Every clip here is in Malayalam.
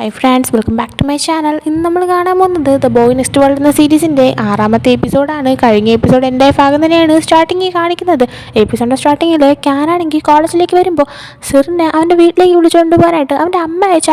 High friends, welcome back to my channel. ഇന്ന് നമ്മൾ കാണാൻ പോകുന്നത് ദ ബോയ് നെക്സ്റ്റ് വേൾഡ് എന്ന സീരീസിൻ്റെ 6ാമത്തെ എപ്പിസോഡാണ്. കഴിഞ്ഞ എപ്പിസോഡ് എൻ്റെ ഭാഗം തന്നെയാണ് സ്റ്റാർട്ടിങ്ങിൽ കാണിക്കുന്നത്. എപ്പിസോഡിൻ്റെ സ്റ്റാർട്ടിങ്ങിൽ ക്യാനാണെങ്കിൽ കോളേജിലേക്ക് വരുമ്പോൾ സിറിനെ അവൻ്റെ വീട്ടിലേക്ക് വിളിച്ചുകൊണ്ട് പോകാനായിട്ട് അവൻ്റെ അമ്മ അയച്ച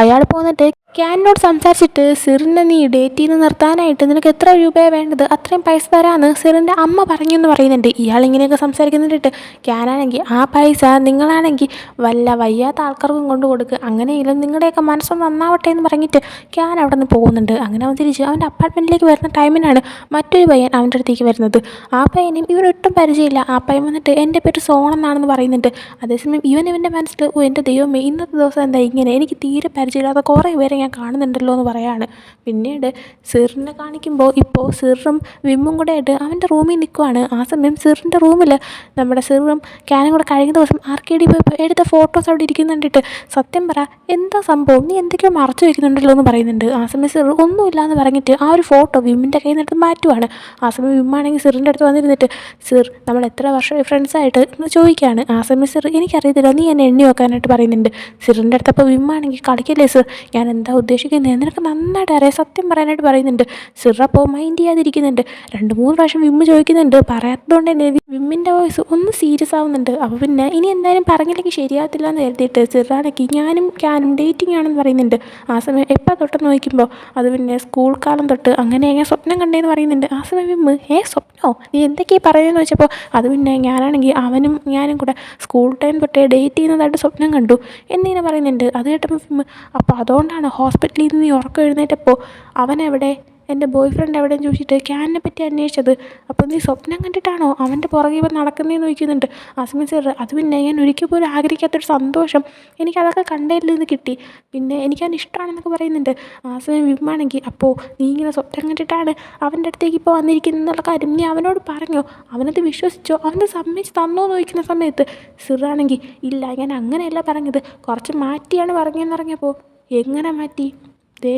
അയാൾ പോന്നിട്ട് ക്യാനോട് സംസാരിച്ചിട്ട് സിറിനെ നീ ഡേറ്റ് ചെയ്ത് നിർത്താനായിട്ട് നിനക്ക് എത്ര രൂപയാണ് വേണ്ടത്, അത്രയും പൈസ തരാമെന്ന് സിറിൻ്റെ അമ്മ പറഞ്ഞു എന്ന് പറയുന്നുണ്ട്. ഇയാൾ ഇങ്ങനെയൊക്കെ സംസാരിക്കുന്നിട്ട് ക്യാനാണെങ്കിൽ ആ പൈസ നിങ്ങളാണെങ്കിൽ വല്ല വയ്യാത്ത ആൾക്കാർക്കും കൊണ്ട് കൊടുക്കുക, അങ്ങനെയെങ്കിലും നിങ്ങളുടെയൊക്കെ മനസ്സൊന്ന് നന്നാവട്ടെ എന്ന് പറഞ്ഞിട്ട് ക്യാൻ അവിടെ നിന്ന് പോകുന്നുണ്ട്. അങ്ങനെ അവൻ തിരിച്ച് അവൻ്റെ അപ്പാർട്ട്മെൻറ്റിലേക്ക് വരുന്ന ടൈമിനാണ് മറ്റൊരു പയ്യൻ അവൻ്റെ അടുത്തേക്ക് വരുന്നത്. ആ പയ്യനും ഇവരൊട്ടും പരിചയമില്ല. ആ പയ്യൻ വന്നിട്ട് എൻ്റെ പേര് സോൺ എന്നാണെന്ന് പറയുന്നുണ്ട്. അതേസമയം ഇവൻ്റെ മനസ്സിൽ എൻ്റെ ദൈവമേ, ഇന്നത്തെ ദിവസം എന്താ ഇങ്ങനെ, എനിക്ക് തീരെ പരിചയമില്ലാത്ത കുറേ പേരെ ഞാൻ കാണുന്നുണ്ടല്ലോ എന്ന് പറയാണ്. പിന്നീട് സിറിനെ കാണിക്കുമ്പോൾ ഇപ്പോൾ സിറും വിമ്മും കൂടെ ആയിട്ട് അവൻ്റെ റൂമിൽ നിൽക്കുവാണ്. ആ സമയം സിറിൻ്റെ റൂമിൽ നമ്മുടെ സിറും ക്യാനും കൂടെ കഴിഞ്ഞ ദിവസം ആർക്കേഡിൽ പോയി എടുത്ത ഫോട്ടോസ് അവിടെ ഇരിക്കുന്നുണ്ടിട്ട് സത്യം പറ എന്താ സംഭവം, നീ എന്തൊക്കെയോ മറച്ചു വയ്ക്കുന്നുണ്ടല്ലോ എന്ന് പറയുന്നുണ്ട്. ആ സമയം സിർ ഒന്നുമില്ല എന്ന് പറഞ്ഞിട്ട് ആ ഒരു ഫോട്ടോ വിമ്മിൻ്റെ കയ്യിൽ നിന്നെടുത്ത് മാറ്റുവാണ്. ആ സമയം വിമ്മാണെങ്കിൽ സിറിൻ്റെ അടുത്ത് വന്നിരുന്നിട്ട് സിർ നമ്മൾ എത്ര വർഷമായി ഫ്രണ്ട്സായിട്ട് എന്ന് ചോദിക്കുകയാണ്. ആ സമയം സിർ എനിക്കറിയത്തില്ല, നീ എന്നെ എണ്ണി വെക്കാനായിട്ട് പറയുന്നുണ്ട്. സിറിൻ്റെ അടുത്ത് അപ്പോൾ വിമ്മാണെങ്കിൽ കളിക്കല്ലേ സിർ, ഞാൻ എന്താ ഉദ്ദേശിക്കുന്നത്, നിനക്ക് നന്നായിട്ട് അറിയാം, സത്യം പറയാനായിട്ട് പറയുന്നുണ്ട്. സിർ അപ്പോൾ മൈൻഡ് ചെയ്യാതിരിക്കുന്നുണ്ട്. 2-3 പ്രാവശ്യം വിമ്മ് ചോദിക്കുന്നുണ്ട്. പറയാത്തതുകൊണ്ട് തന്നെ വിമ്മിൻ്റെ വോയിസ് ഒന്ന് സീരിയസ് ആവുന്നുണ്ട്. അപ്പോൾ പിന്നെ ഇനി എന്തായാലും പറഞ്ഞില്ലെങ്കിൽ ശരിയാകത്തില്ല എന്ന് കരുതിയിട്ട് സിറാണെങ്കിൽ ഞാനും ക്യാനും ഡേറ്റിംഗ് ആണെന്ന് പറയുന്നുണ്ട്. ആ സമയം എപ്പോൾ തൊട്ടെന്ന് നോക്കുമ്പോൾ അത് പിന്നെ സ്കൂൾ കാലം തൊട്ട് അങ്ങനെ ഞാൻ സ്വപ്നം കണ്ടേന്ന് പറയുന്നുണ്ട്. ആ സമയം വിമ്മ് സ്വപ്നമോ, നീ എന്തൊക്കെയാണ് പറയുന്നതെന്ന് വെച്ചപ്പോൾ അത് പിന്നെ ഞാനാണെങ്കിൽ അവനും ഞാനും കൂടെ സ്കൂൾ ടൈം തൊട്ടേ ഡേറ്റ് ചെയ്യുന്നതായിട്ട് സ്വപ്നം കണ്ടു എന്നിങ്ങനെ പറയുന്നുണ്ട്. അത് കേട്ടപ്പോൾ വിമ്മ് അപ്പോൾ അതുകൊണ്ടാണ് ഹോസ്പിറ്റലിൽ നിന്ന് നീ ഉറക്കം എഴുന്നേറ്റപ്പോൾ അവനെവിടെ, എൻ്റെ ബോയ് ഫ്രണ്ട് എവിടെയെന്ന് ചോദിച്ചിട്ട് ക്യാനിനെ പറ്റി അന്വേഷിച്ചത്, അപ്പോൾ നീ സ്വപ്നം കണ്ടിട്ടാണോ അവൻ്റെ പുറകെ ഇവൻ നടക്കുന്നതെന്ന് ചോദിക്കുന്നുണ്ട്. ആ സമയം സിർ അത് പിന്നെ ഞാൻ ഒരിക്കൽ പോലും ആഗ്രഹിക്കാത്തൊരു സന്തോഷം എനിക്കതൊക്കെ കണ്ടതിൽ നിന്ന് കിട്ടി, പിന്നെ എനിക്കവൻ ഇഷ്ടമാണെന്നൊക്കെ പറയുന്നുണ്ട്. ആ സമയം വിമ്മാണെങ്കിൽ അപ്പോൾ നീ ഇങ്ങനെ സ്വപ്നം കണ്ടിട്ടാണ് അവൻ്റെ അടുത്തേക്ക് ഇപ്പോൾ വന്നിരിക്കുന്നുള്ള കാര്യം നീ അവനോട് പറഞ്ഞോ, അവനത് വിശ്വസിച്ചോ, അവൻ്റെ സമ്മതിച്ച് തന്നോ എന്ന് ചോദിക്കുന്ന സമയത്ത് സിറാണെങ്കിൽ ഇല്ല, ഞാൻ അങ്ങനെയല്ല പറഞ്ഞത്, കുറച്ച് മാറ്റിയാണ് പറഞ്ഞതെന്ന് പറഞ്ഞപ്പോൾ എങ്ങനെ മാറ്റി,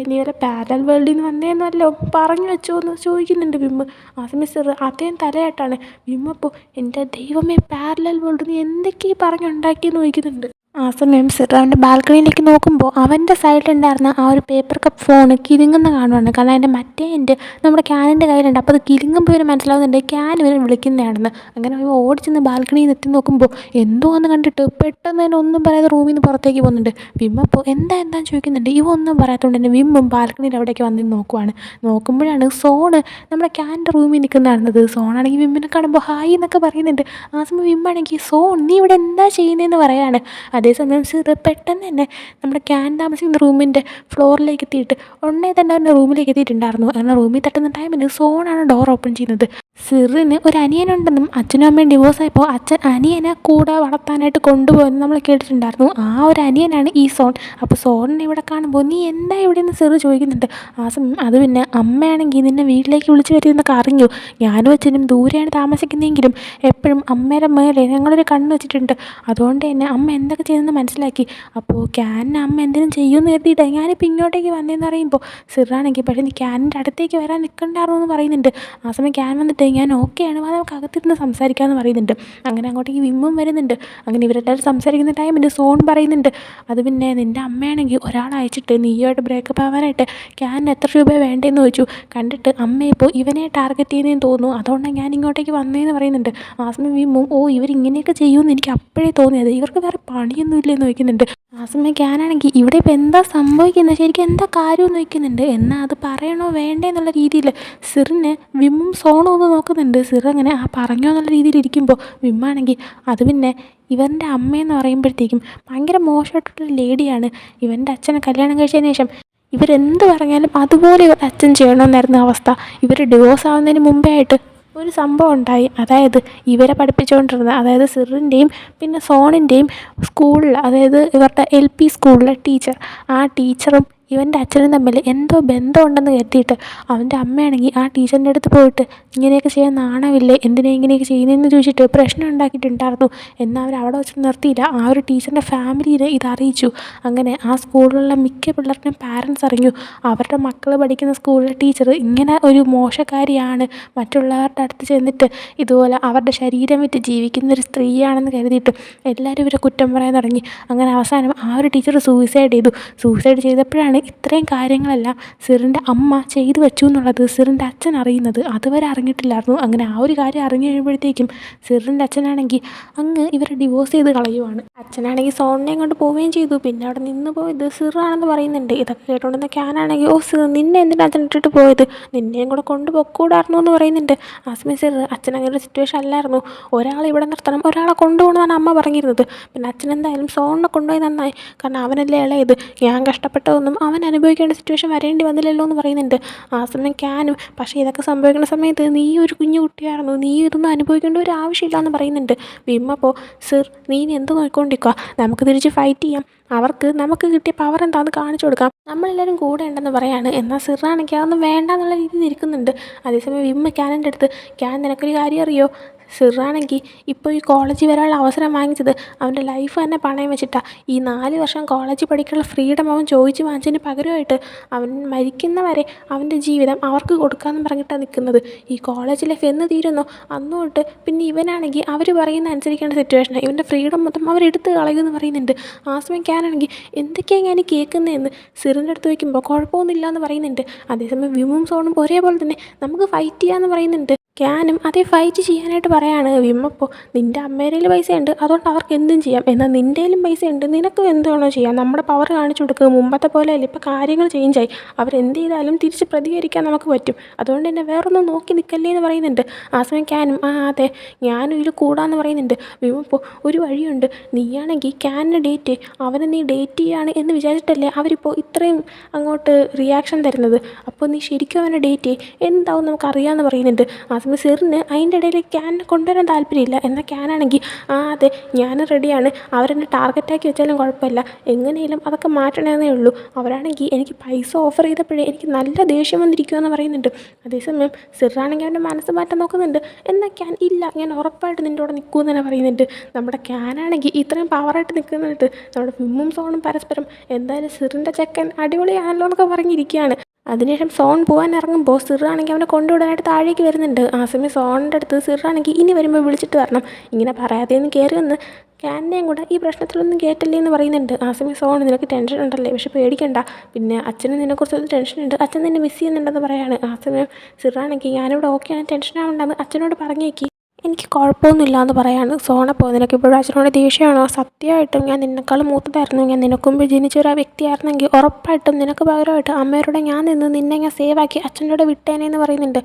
നീ വരെ പാരലൽ വേൾഡിൽ നിന്ന് വന്നേന്നല്ലോ പറഞ്ഞു വെച്ചോ എന്ന് ചോദിക്കുന്നുണ്ട് വിമ്മ്. ആ സമയം സിർ അദ്ദേഹം തലയായിട്ടാണ്. വിമ്മ് അപ്പോൾ എൻ്റെ ദൈവമേ, പാരലൽ വേൾഡ് നീ എന്തൊക്കെയാണ് പറഞ്ഞുണ്ടാക്കിയെന്ന് ചോദിക്കുന്നുണ്ട്. ആ സമയം സിർ അവൻ്റെ ബാൽക്കണിയിലേക്ക് നോക്കുമ്പോൾ അവൻ്റെ സൈഡിലുണ്ടായിരുന്ന ആ ഒരു പേപ്പർ കപ്പ് ഫോൺ കിലുങ്ങുന്ന കാണുവാണ്. കാരണം അതിൻ്റെ മറ്റേ എൻ്റെ നമ്മുടെ ക്യാനിൻ്റെ കയ്യിലുണ്ട്. അപ്പോൾ അത് കിലുങ്ങുമ്പോൾ ഇവന് മനസ്സിലാവുന്നുണ്ട് ക്യാൻ ഇവനെ വിളിക്കുന്നതാണെന്ന്. അങ്ങനെ അവൻ ഓടിച്ചെന്ന് ബാൽക്കണിയിൽ നിന്ന് എത്തി നോക്കുമ്പോൾ എന്തോ എന്ന് കണ്ടിട്ട് പെട്ടെന്ന് തന്നെ ഒന്നും പറയാതെ റൂമിൽ നിന്ന് പുറത്തേക്ക് പോകുന്നുണ്ട്. വിമ്മ അപ്പോൾ എന്താന്ന് ചോദിക്കുന്നുണ്ട്. ഇവ ഒന്നും പറയാത്തതുകൊണ്ട് തന്നെ വിമ്മും ബാൽക്കണിയിൽ അവിടേക്ക് വന്ന് നോക്കുവാണ്. നോക്കുമ്പോഴാണ് സോണ് നമ്മുടെ ക്യാൻ്റെ റൂമിൽ നിൽക്കുന്നതായിരുന്നത്. സോണാണെങ്കിൽ വിമ്മിനെ കാണുമ്പോൾ ഹായ് എന്നൊക്കെ പറയുന്നുണ്ട്. ആ സമയം വിമ്മാണെങ്കിൽ സോൺ നീ ഇവിടെ എന്താ ചെയ്യുന്നതെന്ന് പറയാണ്. അതേസമയം സിർ പെട്ടെന്ന് തന്നെ നമ്മുടെ ക്യാൻ താമസിക്കുന്ന റൂമിൻ്റെ ഫ്ലോറിലേക്ക് എത്തിയിട്ട് ഉടനെ തന്നെ അവൻ്റെ റൂമിലേക്ക് എത്തിയിട്ടുണ്ടായിരുന്നു. അങ്ങനെ റൂമിൽ തട്ടുന്ന ടൈമിന് സോണാണ് ഡോർ ഓപ്പൺ ചെയ്യുന്നത്. സിറിന് ഒരു അനിയനുണ്ടെന്നും അച്ഛനും അമ്മയും ഡിവോഴ്സ് ആയപ്പോൾ അച്ഛൻ അനിയനെ കൂടെ വളർത്താനായിട്ട് കൊണ്ടുപോയെന്ന് നമ്മൾ കേട്ടിട്ടുണ്ടായിരുന്നു. ആ ഒരു അനിയനാണ് ഈ സോൺ. അപ്പോൾ സോണിനെ ഇവിടെ കാണുമ്പോൾ നീ എന്താ ഇവിടെ നിന്ന് സിർ ചോദിക്കുന്നുണ്ട്. ആ സമയം അത് പിന്നെ അമ്മയാണെങ്കിൽ നിന്നെ വീട്ടിലേക്ക് വിളിച്ചു വരുന്നൊക്കെ അറിഞ്ഞു, ഞാനും അച്ഛനും ദൂരെയാണ് താമസിക്കുന്നതെങ്കിലും എപ്പോഴും അമ്മയുടെ മേലെ ഞങ്ങളൊരു കണ്ണ് വെച്ചിട്ടുണ്ട്, അതുകൊണ്ട് തന്നെ അമ്മ എന്തൊക്കെ ചെയ്യുന്നതെന്ന് മനസ്സിലാക്കി. അപ്പോൾ ക്യാനിന് അമ്മ എന്തെങ്കിലും ചെയ്യുമെന്ന് കരുതിയിട്ട് ഞാനിപ്പോൾ ഇങ്ങോട്ടേക്ക് വന്നതെന്ന് പറയുമ്പോൾ സിറാണെങ്കിൽ പക്ഷേ നീ ക്യാനിൻ്റെ അടുത്തേക്ക് വരാൻ നിൽക്കണ്ടായിരുന്നു എന്ന് പറയുന്നുണ്ട്. ആ സമയം ക്യാൻ വന്നിട്ട് ഞാൻ ഓക്കെയാണ്, അത് നമുക്ക് അകത്തിരുന്ന് സംസാരിക്കാമെന്ന് പറയുന്നുണ്ട്. അങ്ങനെ അങ്ങോട്ടേക്ക് വിമ്മും വരുന്നുണ്ട്. അങ്ങനെ ഇവരെല്ലാവരും സംസാരിക്കുന്ന ടൈമിൽ സോൺ പറയുന്നുണ്ട് അത് പിന്നെ നിൻ്റെ അമ്മയാണെങ്കിൽ ഒരാളെ അയച്ചിട്ട് നീയുമായിട്ട് ബ്രേക്കപ്പ് ആവാനായിട്ട് ക്യാനിന് എത്ര രൂപ വേണ്ടതെന്ന് ചോദിച്ചു. കണ്ടിട്ട് അമ്മ ഇപ്പോൾ ഇവനെ ടാർഗറ്റ് ചെയ്യുന്നതെന്ന് തോന്നുന്നു, അതുകൊണ്ടാണ് ഞാൻ ഇങ്ങോട്ടേക്ക് വന്നതെന്ന് പറയുന്നുണ്ട്. ആ സമയം വിമ്മും ഇവരിങ്ങനെയൊക്കെ ചെയ്യുമെന്ന് എനിക്ക് അപ്പോഴേ തോന്നിയത്, ഇവർക്ക് വേറെ പണിയൊന്നും ഇല്ലെന്ന് ചോദിക്കുന്നുണ്ട്. ആ സമയം ക്യാനാണെങ്കിൽ ഇവിടെ ഇപ്പോൾ എന്താ സംഭവിക്കുന്നത്, ശരിക്കും എന്താ കാര്യമെന്ന് ചോദിക്കുന്നുണ്ട്. എന്നാൽ അത് പറയണോ വേണ്ടേ എന്നുള്ള രീതിയിൽ സിറിനെ വിമ്മും സോണും ഒന്ന് നോക്കുന്നുണ്ട്. സിർ അങ്ങനെ ആ പറഞ്ഞോ എന്നുള്ള രീതിയിൽ ഇരിക്കുമ്പോൾ വിമ്മാണെങ്കിൽ അത് പിന്നെ ഇവൻ്റെ അമ്മയെന്ന് പറയുമ്പോഴത്തേക്കും ഭയങ്കര മോശമായിട്ടുള്ള ലേഡിയാണ്. ഇവൻ്റെ അച്ഛനെ കല്യാണം കഴിച്ചതിന് ശേഷം ഇവരെന്ത് പറഞ്ഞാലും അതുപോലെ ഇവരുടെ അച്ഛൻ ചെയ്യണമെന്നായിരുന്നു അവസ്ഥ. ഇവർ ഡിവോഴ്സ് ആവുന്നതിന് മുമ്പേ ആയിട്ട് ഒരു സംഭവം ഉണ്ടായി. അതായത് ഇവരെ പഠിപ്പിച്ചുകൊണ്ടിരുന്ന, അതായത് സിറിൻ്റെയും പിന്നെ സോണിൻ്റെയും സ്കൂളിൽ, അതായത് ഇവരുടെ LP സ്കൂളിലെ ടീച്ചർ, ആ ടീച്ചറും ഇവൻ്റെ അച്ഛനും തമ്മിൽ എന്തോ ബന്ധമുണ്ടെന്ന് കരുതിയിട്ട് അവൻ്റെ അമ്മയാണെങ്കിൽ ആ ടീച്ചറിൻ്റെ അടുത്ത് പോയിട്ട് ഇങ്ങനെയൊക്കെ ചെയ്യാൻ നാണമില്ലേ, എന്തിനാ ഇങ്ങനെയൊക്കെ ചെയ്യുന്നതെന്ന് ചോദിച്ചിട്ട് പ്രശ്നം ഉണ്ടാക്കിയിട്ടുണ്ടായിരുന്നു. എന്നാൽ അവർ അവിടെ വെച്ച് നിർത്തിയില്ല, ആ ഒരു ടീച്ചറിൻ്റെ ഫാമിലിയെ ഇത് അറിയിച്ചു. അങ്ങനെ ആ സ്കൂളിലുള്ള മിക്ക പിള്ളേർക്കും പാരൻസ് അറിഞ്ഞു അവരുടെ മക്കൾ പഠിക്കുന്ന സ്കൂളിലെ ടീച്ചർ ഇങ്ങനെ ഒരു മോശക്കാരിയാണ്, മറ്റുള്ളവരുടെ അടുത്ത് ചെന്നിട്ട് ഇതുപോലെ അവരുടെ ശരീരം വിറ്റ് ജീവിക്കുന്നൊരു സ്ത്രീയാണെന്ന് കരുതിയിട്ട് എല്ലാവരും ഇവരെ കുറ്റം പറയാൻ തുടങ്ങി. അങ്ങനെ അവസാനം ആ ഒരു ടീച്ചർ സൂയിസൈഡ് ചെയ്തു. സൂയിസൈഡ് ചെയ്തപ്പോഴാണ് ഇത്രയും കാര്യങ്ങളെല്ലാം സിറിൻ്റെ അമ്മ ചെയ്തു വെച്ചു എന്നുള്ളത് സിറിൻ്റെ അച്ഛൻ അറിയുന്നത്. അതുവരെ അറിഞ്ഞിട്ടില്ലായിരുന്നു. അങ്ങനെ ആ ഒരു കാര്യം അറിഞ്ഞു കഴിയുമ്പോഴത്തേക്കും സിറിൻ്റെ അച്ഛനാണെങ്കിൽ അങ്ങ് ഇവരെ ഡിവോഴ്സ് ചെയ്ത് കളയുവാണ്. അച്ഛനാണെങ്കിൽ സോണിനെയും കൊണ്ട് പോവുകയും ചെയ്തു. പിന്നെ അവിടെ നിന്ന് പോയത് സിറാണെന്ന് പറയുന്നുണ്ട്. ഇതൊക്കെ കേട്ടുകൊണ്ടിരുന്ന ക്യാനാണെങ്കിൽ ഓ സിർ, നിന്നെ എന്തിനാ അച്ഛൻ ഇട്ടിട്ട് പോയത്, നിന്നെയും കൂടെ കൊണ്ട് പൊക്കൂടായിരുന്നു എന്ന് പറയുന്നുണ്ട്. ആ സമയം സിർ, അച്ഛൻ അങ്ങനെ ഒരു സിറ്റുവേഷൻ അല്ലായിരുന്നു, ഒരാളെ ഇവിടെ നിർത്തണം, ഒരാളെ കൊണ്ടുപോകണമെന്നാണ് അമ്മ പറഞ്ഞിരുന്നത്. പിന്നെ അച്ഛൻ എന്തായാലും സോണിനെ കൊണ്ടുപോയി നന്നായി, കാരണം അവനല്ലേ ഇളയത്, ഞാൻ കഷ്ടപ്പെട്ടതൊന്നും അവൻ അനുഭവിക്കേണ്ട സിറ്റുവേഷൻ വരേണ്ടി വന്നില്ലല്ലോ എന്ന് പറയുന്നുണ്ട്. ആ സമയം ക്യാനും പക്ഷേ ഇതൊക്കെ സംഭവിക്കുന്ന സമയത്ത് നീ ഒരു കുഞ്ഞു കുട്ടിയായിരുന്നു, നീ ഇതൊന്നും അനുഭവിക്കേണ്ട ഒരു ആവശ്യമില്ല എന്ന് പറയുന്നുണ്ട്. വിമ്മപ്പോൾ സിർ, നീ ഇനി എന്ത് നോക്കിക്കൊണ്ടിരിക്കുക, നമുക്ക് തിരിച്ച് ഫൈറ്റ് ചെയ്യാം, അവർക്ക് നമുക്ക് കിട്ടിയ പവർ എന്താണെന്ന് കാണിച്ചു കൊടുക്കാം, നമ്മളെല്ലാവരും കൂടെ ഉണ്ടെന്ന് പറയാണ്. എന്നാൽ സിറാണെങ്കിൽ അതൊന്നും വേണ്ട എന്നുള്ള രീതിയിൽ ഇരിക്കുന്നുണ്ട്. അതേസമയം വിമ്മ ക്യാനിൻ്റെ അടുത്ത്, ക്യാൻ നിനക്കൊരു കാര്യം അറിയോ, സിറാണെങ്കിൽ ഇപ്പോൾ ഈ കോളേജിൽ വരാനുള്ള അവസരം വാങ്ങിച്ചത് അവൻ്റെ ലൈഫ് തന്നെ പണയം വെച്ചിട്ടാണ്. ഈ 4 വർഷം കോളേജിൽ പഠിക്കാനുള്ള ഫ്രീഡം അവൻ ചോദിച്ച് വാങ്ങിച്ചതിന് പകരമായിട്ട് അവൻ മരിക്കുന്നവരെ അവൻ്റെ ജീവിതം അവർക്ക് കൊടുക്കാമെന്ന് പറഞ്ഞിട്ടാണ് നിൽക്കുന്നത്. ഈ കോളേജ് ലൈഫ് എന്ന് തീരുന്നോ അന്ന് തൊട്ട് പിന്നെ ഇവനാണെങ്കിൽ അവർ പറയുന്ന അനുസരിക്കേണ്ട സിറ്റുവേഷനാണ്, ഇവൻ്റെ ഫ്രീഡം മൊത്തം അവരെടുത്ത് കളയുമെന്ന് പറയുന്നുണ്ട്. ആ സമയം ക്യാനാണെങ്കിൽ എന്തൊക്കെയാണ് ഞാൻ കേൾക്കുന്നതെന്ന് സിറിൻ്റെ അടുത്ത് വയ്ക്കുമ്പോൾ കുഴപ്പമൊന്നുമില്ല എന്ന് പറയുന്നുണ്ട്. അതേസമയം വിമും സോണും ഒരേപോലെ തന്നെ നമുക്ക് ഫൈറ്റ് ചെയ്യാമെന്ന് പറയുന്നുണ്ട്. ക്യാനും അതേ ഫൈറ്റ് ചെയ്യാനായിട്ട് പറയാണ്. വിമ്മപ്പോൾ നിൻ്റെ അമ്മേരയിൽ പൈസയുണ്ട്, അതുകൊണ്ട് അവർക്ക് എന്തും ചെയ്യാം, എന്നാൽ നിൻ്റെയിലും പൈസയുണ്ട്, നിനക്കും എന്ത് വേണോ ചെയ്യാം, നമ്മുടെ പവർ കാണിച്ചു കൊടുക്കുക, മുമ്പത്തെ പോലെ അല്ല, ഇപ്പോൾ കാര്യങ്ങൾ ചേഞ്ചായി, അവരെന്ത് ചെയ്താലും തിരിച്ച് പ്രതികരിക്കാൻ നമുക്ക് പറ്റും, അതുകൊണ്ട് തന്നെ വേറൊന്നും നോക്കി നിൽക്കല്ലേ എന്ന് പറയുന്നുണ്ട്. ആ സമയം ക്യാനും അതെ ഞാനും ഇതിൽ കൂടാന്ന് പറയുന്നുണ്ട്. വിമ്മപ്പോൾ ഒരു വഴിയുണ്ട്, നീയാണെങ്കിൽ ക്യാനിനെ ഡേറ്റ്, അവനെ നീ ഡേറ്റ് ചെയ്യാണ് എന്ന് വിചാരിച്ചിട്ടല്ലേ അവരിപ്പോൾ ഇത്രയും അങ്ങോട്ട് റിയാക്ഷൻ തരുന്നത്, അപ്പോൾ നീ ശരിക്കും അവനെ ഡേറ്റ് എന്താവും നമുക്കറിയാമെന്ന് പറയുന്നുണ്ട്. ആ സമയം സിറിന് അതിൻ്റെ ഇടയിൽ ക്യാനിനെ കൊണ്ടുവരാൻ താല്പര്യമില്ല. എന്നാൽ ക്യാനാണെങ്കിൽ അതെ ഞാൻ റെഡിയാണ്, അവരെന്നെ ടാർഗറ്റാക്കി വെച്ചാലും കുഴപ്പമില്ല, എങ്ങനെയും അതൊക്കെ മാറ്റണമെന്നേ ഉള്ളൂ, അവരാണെങ്കിൽ എനിക്ക് പൈസ ഓഫർ ചെയ്തപ്പോഴേ എനിക്ക് നല്ല ദേഷ്യം വന്നിരിക്കുമെന്ന് പറയുന്നുണ്ട്. അതേസമയം സിറാണെങ്കിൽ അവൻ്റെ മനസ്സ് മാറ്റാൻ നോക്കുന്നുണ്ട്. എന്നാൽ ക്യാൻ ഇല്ല, ഞാൻ ഉറപ്പായിട്ട് നിൻ്റെ കൂടെ നിൽക്കുമെന്ന് തന്നെ പറയുന്നുണ്ട്. നമ്മുടെ ക്യാനാണെങ്കിൽ ഇത്രയും പവറായിട്ട് നിൽക്കുന്നിട്ട് നമ്മുടെ വിമ്മും സോണും പരസ്പരം എന്തായാലും സിറിൻ്റെ ചെക്കൻ അടിപൊളിയാണല്ലോ എന്നൊക്കെ പറഞ്ഞിരിക്കുകയാണ്. അതിനുശേഷം സോൺ പോകാൻ ഇറങ്ങുമ്പോൾ സിറാണെങ്കിൽ അവനെ കൊണ്ടുവിടാനായിട്ട് താഴേക്ക് വരുന്നുണ്ട്. ആ സമയം സോണിൻ്റെ അടുത്ത് സിറാണെങ്കിൽ ഇനി വരുമ്പോൾ വിളിച്ചിട്ട് വരണം, ഇങ്ങനെ പറയാതെയൊന്നും കയറി വന്ന് ക്യാനിനെയും കൂടെ ഈ പ്രശ്നത്തിലൊന്നും കേട്ടല്ലേ എന്ന് പറയുന്നുണ്ട്. ആ സമയം സോൺ നിനക്ക് ടെൻഷൻ ഉണ്ടല്ലേ, പക്ഷെ പേടിക്കണ്ട, പിന്നെ അച്ഛന് നിന്നെക്കുറിച്ചൊരു ടെൻഷനുണ്ട്, അച്ഛൻ നിന്നെ മിസ് ചെയ്യുന്നുണ്ടെന്ന് പറയാണ്. ആ സമയം സിറാണെങ്കിൽ ഞാനിവിടെ ഓക്കെയാണ്, ടെൻഷൻ ആവണ്ടെന്ന് അച്ഛനോട് പറഞ്ഞേക്ക്, എനിക്ക് കുഴപ്പമൊന്നുമില്ല എന്ന് പറയാണ്. സോണപ്പോൾ നിനക്ക് ഇപ്പോഴും അച്ഛനോട് ദേഷ്യമാണോ, സത്യമായിട്ടും ഞാൻ നിന്നെക്കാളും മൂത്തതായിരുന്നു, ഞാൻ നിനക്ക് മുമ്പ് ജനിച്ചൊരു വ്യക്തിയായിരുന്നെങ്കിൽ ഉറപ്പായിട്ടും നിനക്ക് പകരമായിട്ട് അമ്മയോടെ ഞാൻ നിന്ന് നിന്നെ ഞാൻ സേവാക്കി അച്ഛനോട് വിട്ടേനെന്ന് പറയുന്നുണ്ട്.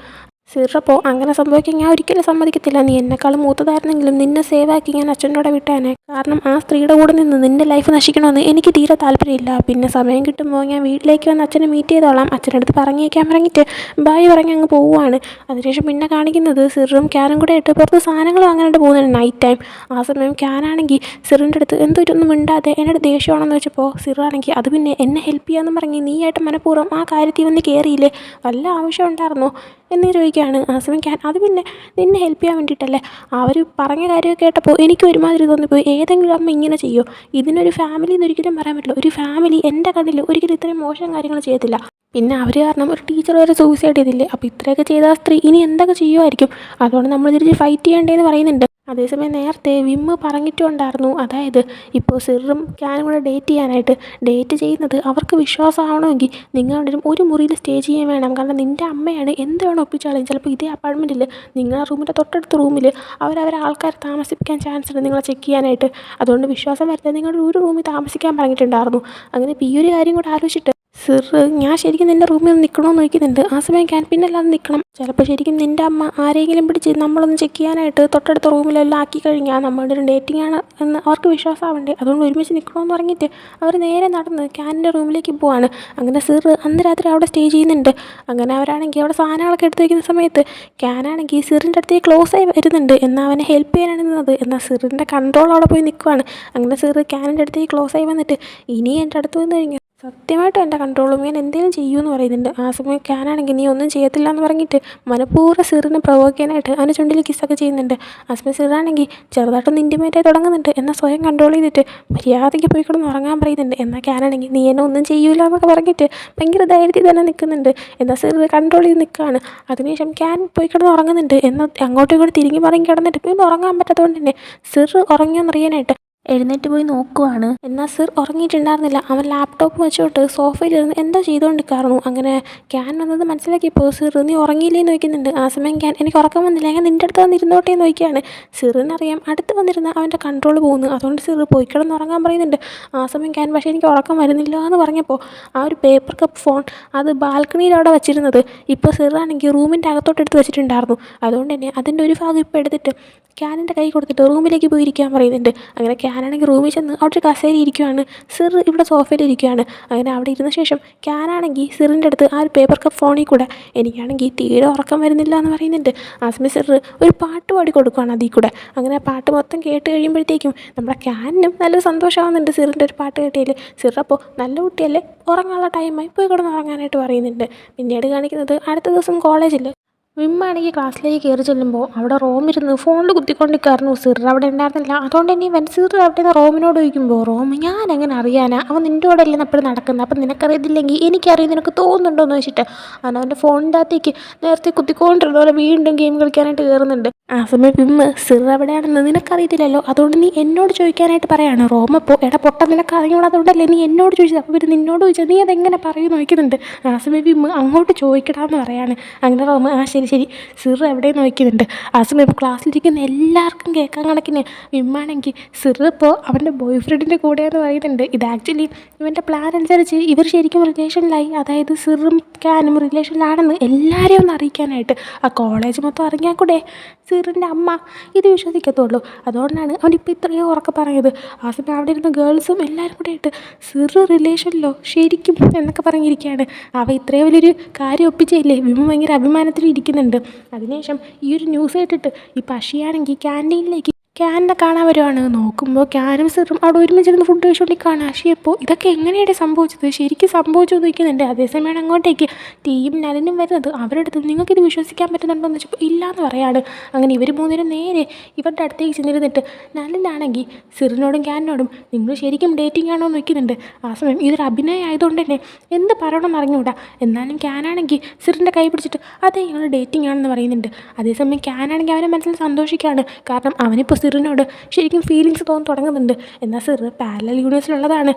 സിറപ്പോൾ അങ്ങനെ സംഭവിക്കാൻ ഞാൻ ഒരിക്കലും സമ്മതിക്കത്തില്ല, നീ എന്നെക്കാളും മൂത്തതായിരുന്നെങ്കിലും നിന്നെ സേവാക്കി ഞാൻ അച്ഛൻ്റെ വിട്ടേനെ, കാരണം ആ സ്ത്രീയുടെ കൂടെ നിന്ന് നിൻ്റെ ലൈഫ് നശിക്കണമെന്ന് എനിക്ക് തീരെ താല്പര്യമില്ല, പിന്നെ സമയം കിട്ടുമ്പോൾ ഞാൻ വീട്ടിലേക്ക് വന്ന് അച്ഛനെ മീറ്റ് ചെയ്തോളാം, അച്ഛനടുത്ത് പറഞ്ഞേക്കാൻ പറഞ്ഞിട്ട് ബായ് പറഞ്ഞ് അങ്ങ് പോവുകയാണ്. അതിനുശേഷം പിന്നെ കാണിക്കുന്നത് സിറും ക്യാനും കൂടെ ആയിട്ട് പുറത്ത് സാധനങ്ങൾ വാങ്ങാനായിട്ട് പോകുന്നുണ്ട് നൈറ്റ് ടൈം. ആ സമയം ക്യാനാണെങ്കിൽ സിറിൻ്റെ അടുത്ത് എന്തൊന്നും മിണ്ടാതെ എന്നോട് ദേഷ്യമാണെന്ന് വെച്ചപ്പോൾ സിറാണെങ്കിൽ അത് പിന്നെ എന്നെ ഹെൽപ്പ് ചെയ്യാമെന്ന് പറഞ്ഞ് നീയായിട്ട് മനഃപൂർവ്വം ആ കാര്യത്തിൽ വന്ന് കയറിയില്ലേ, വല്ല ആവശ്യം ഉണ്ടായിരുന്നോ എന്ന് ചോദിക്കുകയാണ്. ആ സമയം ക്യാൻ അത് പിന്നെ നിന്നെ ഹെൽപ്പ് ചെയ്യാൻ വേണ്ടിയിട്ടല്ലേ, അവർ പറഞ്ഞ കാര്യമൊക്കെ കേട്ടപ്പോൾ എനിക്ക് ഒരുമാതിരി തോന്നിപ്പോയി, ഏതെങ്കിലും അമ്മ ഇങ്ങനെ ചെയ്യുമോ, ഇതിനൊരു ഫാമിലി എന്ന് ഒരിക്കലും പറയാൻ പറ്റില്ല, ഒരു ഫാമിലി എൻ്റെ കണ്ണിൽ ഒരിക്കലും ഇത്രയും മോശം കാര്യങ്ങൾ ചെയ്യത്തില്ല, പിന്നെ അവർ കാരണം ഒരു ടീച്ചർ വരെ സൂയിസൈഡ് ചെയ്തില്ലേ, അപ്പോൾ ഇത്രയൊക്കെ ചെയ്ത ആ സ്ത്രീ ഇനി എന്തൊക്കെ ചെയ്യുമായിരിക്കും, അതുകൊണ്ട് നമ്മൾ തിരിച്ച് ഫൈറ്റ് ചെയ്യേണ്ടതെന്ന് പറയുന്നുണ്ട്. അതേസമയം നേരത്തെ വിമ്മ് പറഞ്ഞിട്ടുണ്ടായിരുന്നു, അതായത് ഇപ്പോൾ സിറും ക്യാനും കൂടെ ഡേറ്റ് ചെയ്യാനായിട്ട്, ഡേറ്റ് ചെയ്യുന്നത് അവർക്ക് വിശ്വാസമാവണമെങ്കിൽ നിങ്ങൾ രണ്ടുപേരും ഒരു മുറിയിൽ സ്റ്റേ ചെയ്യാൻ വേണം, കാരണം നിൻ്റെ അമ്മയാണ് എന്ത് വേണം ഒപ്പിച്ചാലും, ചിലപ്പോൾ ഇതേ അപ്പാർട്ട്മെൻറ്റിൽ നിങ്ങളുടെ റൂമിൻ്റെ തൊട്ടടുത്ത റൂമിൽ അവരവരെ ആൾക്കാർ താമസിപ്പിക്കാൻ ചാൻസ് ഉണ്ട് നിങ്ങളെ ചെക്ക് ചെയ്യാനായിട്ട്, അതുകൊണ്ട് വിശ്വാസം വരുന്നത് നിങ്ങളുടെ ഒരു റൂമിൽ താമസിക്കാൻ പറഞ്ഞിട്ടുണ്ടായിരുന്നു. അങ്ങനെ ഇപ്പോൾ ഈ ഒരു കാര്യം കൂടെ ആലോചിച്ചിട്ട് സിർ ഞാൻ ശരിക്കും നിൻ്റെ റൂമിൽ ഒന്ന് നിൽക്കണമെന്ന് ചോദിക്കുന്നുണ്ട്. ആ സമയം ക്യാൻ പിന്നല്ലാതെ നിൽക്കണം, ചിലപ്പോൾ ശരിക്കും നിൻ്റെ അമ്മ ആരെങ്കിലും പിടിച്ച് നമ്മളൊന്ന് ചെക്ക് ചെയ്യാനായിട്ട് തൊട്ടടുത്ത റൂമിലെല്ലാം ആക്കി കഴിഞ്ഞാൽ നമ്മളുടെ ഒരു ഡേറ്റിംഗ് ആണ് എന്ന് അവർക്ക് വിശ്വാസമാവണ്ടേ, അതുകൊണ്ട് ഒരുമിച്ച് നിൽക്കണമെന്ന് പറഞ്ഞിട്ട് അവർ നേരെ നടന്ന് ക്യാനിൻ്റെ റൂമിലേക്ക് പോവാണ്. അങ്ങനെ സിർ അന്ന് രാത്രി അവിടെ സ്റ്റേ ചെയ്യുന്നുണ്ട്. അങ്ങനെ അവരാണെങ്കിൽ അവിടെ സാധനങ്ങളൊക്കെ എടുത്ത് വയ്ക്കുന്ന സമയത്ത് ക്യാനാണെങ്കിൽ സിറിൻ്റെ അടുത്തേക്ക് ക്ലോസ് ആയി വരുന്നുണ്ട്, എന്നാൽ അവനെ ഹെൽപ്പ് ചെയ്യാനാണ് നിന്നത്, എന്നാൽ സിറിൻ്റെ കൺട്രോൾ അവിടെ പോയി നിൽക്കുവാണ്. അങ്ങനെ സിർ ക്യാനിൻ്റെ അടുത്തേക്ക് ക്ലോസ് ആയി വന്നിട്ട് ഇനി എൻ്റെ അടുത്ത് വന്നു കഴിഞ്ഞാൽ സത്യമായിട്ടും എൻ്റെ കൺട്രോളും ഞാൻ എന്തെങ്കിലും ചെയ്യുമെന്ന് പറയുന്നുണ്ട്. ആ സമയം ക്യാനാണെങ്കിൽ നീ ഒന്നും ചെയ്യത്തില്ല എന്ന് പറഞ്ഞിട്ട് മനഃപൂർവ്വം സിറിനെ പ്രൊവോക്ക് ചെയ്യാനായിട്ട് അവൻ്റെ ചുണ്ടിൽ കിസ്സൊക്കെ ചെയ്യുന്നുണ്ട്. ആ സമയം സിറാണെങ്കിൽ ചെറുതായിട്ടൊന്ന് ഇൻറ്റിമേറ്റായി തുടങ്ങുന്നുണ്ട്. എന്നാൽ സ്വയം കൺട്രോൾ ചെയ്തിട്ട് മര്യാദയ്ക്ക് പോയി കിടന്ന് ഉറങ്ങാൻ പറയുന്നുണ്ട്. എന്നാൽ ക്യാനാണെങ്കിൽ നീ എന്നെ ഒന്നും ചെയ്യൂല എന്നൊക്കെ പറഞ്ഞിട്ട് ഭയങ്കര ധൈര്യത്തിൽ തന്നെ നിൽക്കുന്നുണ്ട്. എന്നാൽ സിറ് കൺട്രോൾ ചെയ്ത് നിൽക്കുകയാണ്. അതിനുശേഷം ക്യാൻ പോയി കിടന്ന് ഉറങ്ങുന്നുണ്ട്. എന്നാൽ അങ്ങോട്ടും ഇങ്ങോട്ട് തിരിഞ്ഞ് പറഞ്ഞ് കിടന്നിട്ട് പിന്നെ ഉറങ്ങാൻ പറ്റാത്തതുകൊണ്ട് തന്നെ സിറ് ഉറങ്ങിയെന്നറിയാനായിട്ട് എഴുന്നേറ്റ് പോയി നോക്കുവാണ്. എന്നാൽ സിർ ഉറങ്ങിയിട്ടുണ്ടായിരുന്നില്ല. അവൻ ലാപ്ടോപ്പ് വെച്ചോട്ട് സോഫയിലിരുന്ന് എന്തോ ചെയ്തുകൊണ്ടിരിക്കായിരുന്നു. അങ്ങനെ ക്യാൻ വന്നത് മനസ്സിലാക്കിയപ്പോൾ സിർ നീ ഉറങ്ങിയില്ലേന്ന് ചോദിക്കുന്നുണ്ട്. ആ സമയം ക്യാൻ എനിക്ക് ഉറക്കം വന്നില്ല, ഞാൻ നിൻ്റെ അടുത്ത് വന്നിരുന്നോട്ടെ എന്ന് ചോദിക്കുകയാണ്. സിറിനറിയാം അടുത്ത് വന്നിരുന്ന അവൻ്റെ കൺട്രോൾ പോകുന്നു. അതുകൊണ്ട് സിർ പോയി കിടന്ന് ഉറങ്ങാൻ പറയുന്നുണ്ട്. ആ സമയം ക്യാൻ പക്ഷേ എനിക്ക് ഉറക്കം വരുന്നില്ല എന്ന് പറഞ്ഞപ്പോൾ ആ ഒരു പേപ്പർ കപ്പ് ഫോൺ അത് ബാൽക്കണിയിൽ അവിടെ വെച്ചിരുന്നത് ഇപ്പോൾ സിറാണെങ്കിൽ റൂമിൻ്റെ അകത്തോട്ട് എടുത്ത് വെച്ചിട്ടുണ്ടായിരുന്നു. അതുകൊണ്ട് തന്നെ അതിൻ്റെ ഒരു ഭാഗം ഇപ്പോൾ എടുത്തിട്ട് ക്യാനിൻ്റെ കൈ കൊടുത്തിട്ട് റൂമിലേക്ക് പോയിരിക്കാൻ പറയുന്നുണ്ട്. അങ്ങനെ ക്യാനാണെങ്കിൽ റൂമിൽ ചെന്ന് അവിടെ ഒരു കസേര ഇരിക്കുകയാണ്. സിർ ഇവിടെ സോഫയിൽ ഇരിക്കുകയാണ്. അങ്ങനെ അവിടെ ഇരുന്ന ശേഷം ക്യാനാണെങ്കിൽ സിറിൻ്റെ അടുത്ത് ആ ഒരു പേപ്പർ കപ്പ് ഫോണിൽ കൂടെ എനിക്കാണെങ്കിൽ തീരെ ഉറക്കം വരുന്നില്ല എന്ന് പറയുന്നുണ്ട്. ആ സമയം സിർ ഒരു പാട്ട് പാടി കൊടുക്കുകയാണ് അതിൽ കൂടെ. അങ്ങനെ ആ പാട്ട് മൊത്തം കേട്ട് കഴിയുമ്പോഴത്തേക്കും നമ്മുടെ ക്യാനും നല്ല സന്തോഷമാകുന്നുണ്ട് സിറിൻ്റെ ഒരു പാട്ട് കേട്ടതിൽ. സിർ അപ്പോൾ നല്ല കുട്ടിയല്ലേ, ഉറങ്ങാനുള്ള ടൈമായി, പോയി കിടന്ന് ഉറങ്ങാനായിട്ട് പറയുന്നുണ്ട്. പിന്നീട് കാണിക്കുന്നത് അടുത്ത ദിവസം കോളേജിൽ വിമ്മാണെങ്കിൽ ക്ലാസ്സിലേക്ക് കയറി ചെല്ലുമ്പോൾ അവിടെ റോമിരുന്ന് ഫോണിൽ കുത്തിക്കൊണ്ടിരിക്കായിരുന്നു. സിർ അവിടെ ഉണ്ടായിരുന്നില്ല. അതുകൊണ്ട് തന്നെ ഇവൻ സിർ അവിടെ നിന്ന് റോമിനോട് ചോദിക്കുമ്പോൾ റോം ഞാൻ എങ്ങനെ അറിയാനാ, അവൻ നിൻ്റെ കൂടെ അല്ലേ എപ്പോഴും നടക്കുന്നത്, അപ്പം നിനക്കറിയത്തില്ലെങ്കിൽ എനിക്കറിയാം, നിനക്ക് തോന്നുന്നുണ്ടോ എന്ന് വെച്ചിട്ട് അവൻ്റെ ഫോണിൻ്റെ അകത്തേക്ക് നേരത്തെ കുത്തിക്കൊണ്ടിരുന്ന പോലെ വീണ്ടും ഗെയിം കളിക്കാനായിട്ട് കയറുന്നുണ്ട്. ആ സമയം വിമ്മ് സിർ എവിടെയാണെന്ന് നിനക്കറിയത്തില്ലല്ലോ, അതുകൊണ്ട് നീ എന്നോട് ചോദിക്കാനായിട്ട് പറയാണ്. റോം അപ്പോൾ എടാ പൊട്ട നിനക്ക് അറിഞ്ഞോളൂ, അതുകൊണ്ടല്ലേ നീ എന്നോട് ചോദിച്ചത്, അപ്പോൾ പിന്നെ നിന്നോട് ചോദിച്ചാൽ നീ അതെങ്ങനെ പറയുമെന്ന് നോക്കുന്നുണ്ട്. ആ സമയം വിമ്മ് അങ്ങോട്ട് ചോദിക്കടാന്ന് പറയാണ്. അങ്ങനെ റോം ആ ശരി സിർ എവിടെയെന്ന് നോക്കുന്നുണ്ട്. ആ സമയം ക്ലാസ്സിലിരിക്കുന്ന എല്ലാവർക്കും കേൾക്കാൻ കണക്കിന് വിമ്മാണെങ്കിൽ സിർ ഇപ്പോൾ അവൻ്റെ ബോയ് ഫ്രണ്ടിൻ്റെ കൂടെയെന്ന് പറയുന്നുണ്ട്. ഇത് ആക്ച്വലി ഇവൻ്റെ പ്ലാൻ അനുസരിച്ച് ഇവർ ശരിക്കും റിലേഷനിലായി, അതായത് സിറും ക്യാനും റിലേഷനിലാണെന്ന് എല്ലാവരെയും ഒന്ന് അറിയിക്കാനായിട്ട്. ആ കോളേജ് മൊത്തം അറിഞ്ഞാൽ കൂടെ സിറിൻ്റെ അമ്മ ഇത് വിശ്വസിക്കത്തുള്ളൂ. അതുകൊണ്ടാണ് അവനിപ്പോൾ ഇത്രയും ഉറക്കെ പറയുന്നത്. ആ സമയം അവിടെ ഇരുന്ന ഗേൾസും എല്ലാവരും കൂടെ ആയിട്ട് സിർ റിലേഷനിലോ ശരിക്കും എന്നൊക്കെ പറഞ്ഞിരിക്കുകയാണ്. അവ ഇത്രയും വലിയൊരു കാര്യം ഒപ്പിച്ചല്ലേ വിമ്മ ഭയങ്കര അഭിമാനത്തിൽ ഇരിക്കുന്നുണ്ട്. അതിനുശേഷം ഈ ഒരു ന്യൂസ് കേട്ടിട്ട് ഈ പഷിയാണെങ്കിൽ ക്യാൻറ്റീനിലേക്ക് ക്യാനിനെ കാണാൻ വരുവാണ്. നോക്കുമ്പോൾ ക്യാനും സിറും അവിടെ ഒരുമിച്ചിരുന്ന് ഫുഡ് കഴിച്ചുകൊണ്ടിരിക്കുകയാണ്. അഷിയപ്പോൾ ഇതൊക്കെ എങ്ങനെയാണ് സംഭവിച്ചത്, ശരിക്കും സംഭവിച്ചു നിൽക്കുന്നുണ്ട്. അതേസമയമാണ് അങ്ങോട്ടേക്ക് ടീം നലനും വരുന്നത്. അവരുടെ അടുത്ത് നിങ്ങൾക്കിത് വിശ്വസിക്കാൻ പറ്റുന്നുണ്ടോ എന്ന് വെച്ചപ്പോൾ ഇല്ലയെന്ന് പറയാണ്. അങ്ങനെ ഇവർ മൂന്നിനും നേരെ ഇവരുടെ അടുത്തേക്ക് ചെന്നിരുന്നിട്ട് നലനാണെങ്കിൽ സിറിനോടും ക്യാനിനോടും നിങ്ങൾ ശരിക്കും ഡേറ്റിംഗ് ആണോ എന്ന് വയ്ക്കുന്നുണ്ട്. ആ സമയം ഇതൊരു അഭിനയം ആയതുകൊണ്ട് തന്നെ എന്ത് പറയണമെന്ന് അറിഞ്ഞുകൂടാ. എന്നാലും ക്യാനാണെങ്കിൽ സിറിൻ്റെ കൈ പിടിച്ചിട്ട് അതെ ഞങ്ങൾ ഡേറ്റിംഗ് ആണെന്ന് പറയുന്നുണ്ട്. അതേസമയം ക്യാനാണെങ്കിൽ അവൻ്റെ മനസ്സിൽ സന്തോഷിക്കുകയാണ്. കാരണം അവനിപ്പോൾ സിറിനോട് ശരിക്കും ഫീലിങ്സ് തോന്നി തുടങ്ങുന്നുണ്ട്. എന്നാൽ സിർ പാരലൽ യൂണിവേഴ്സിലുള്ളതാണ്.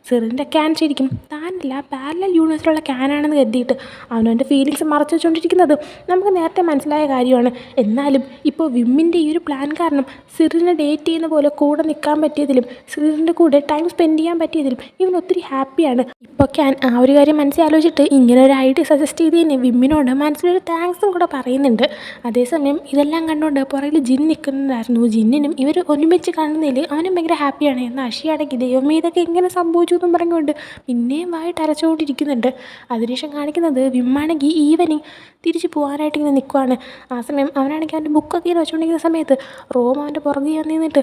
സിറിൻ്റെ ക്യാൻ ശരിക്കും താനല്ല പാരലൽ യൂണിവേഴ്സിലുള്ള ക്യാനാണെന്ന് കരുതിയിട്ട് അവനവൻ്റെ ഫീലിങ്സ് മറച്ചു വെച്ചുകൊണ്ടിരിക്കുന്നത് നമുക്ക് നേരത്തെ മനസ്സിലായ കാര്യമാണ്. എന്നാലും ഇപ്പോൾ വിമ്മിൻ്റെ ഈ ഒരു പ്ലാൻ കാരണം സിറിനെ ഡേറ്റ് ചെയ്യുന്ന പോലെ കൂടെ നിൽക്കാൻ പറ്റിയതിലും സിറിൻ്റെ കൂടെ ടൈം സ്പെൻഡ് ചെയ്യാൻ പറ്റിയതിലും ഇവൻ ഒത്തിരി ഹാപ്പിയാണ്. ഇപ്പോൾ ക്യാൻ ആ ഒരു കാര്യം മനസ്സിലാലോചിച്ചിട്ട് ഇങ്ങനെ ഒരു ഐഡിയ സജസ്റ്റ് ചെയ്ത് തന്നെ വിമ്മിനോട് മനസ്സിലൊരു താങ്ക്സും കൂടെ പറയുന്നുണ്ട്. അതേസമയം ഇതെല്ലാം കണ്ടുകൊണ്ട് പുറകിൽ ജിൻ നിൽക്കുന്നുണ്ടായിരുന്നു. ജിന്നിനും ഇവർ ഒരുമിച്ച് കാണുന്നതിൽ അവനും ഭയങ്കര ഹാപ്പിയാണ്. എന്നാൽ അഷിയാണെങ്കിൽ ദൈവമേ ഇതൊക്കെ എങ്ങനെ സംഭവിച്ചു എന്നും പറഞ്ഞുകൊണ്ട് പിന്നെയും വായിട്ട് അരച്ചുകൊണ്ടിരിക്കുന്നുണ്ട്. അതിനുശേഷം കാണിക്കുന്നത് വിമ്മാണെങ്കിൽ ഈവനിങ് തിരിച്ച് പോകാനായിട്ട് ഇങ്ങനെ നിൽക്കുവാണ്. ആ സമയം അവനാണെങ്കിൽ അവൻ്റെ ബുക്കൊക്കെ ഇങ്ങനെ വെച്ചുകൊണ്ടിരിക്കുന്ന സമയത്ത് റോം അവൻ്റെ പുറകെ നിന്നിട്ട്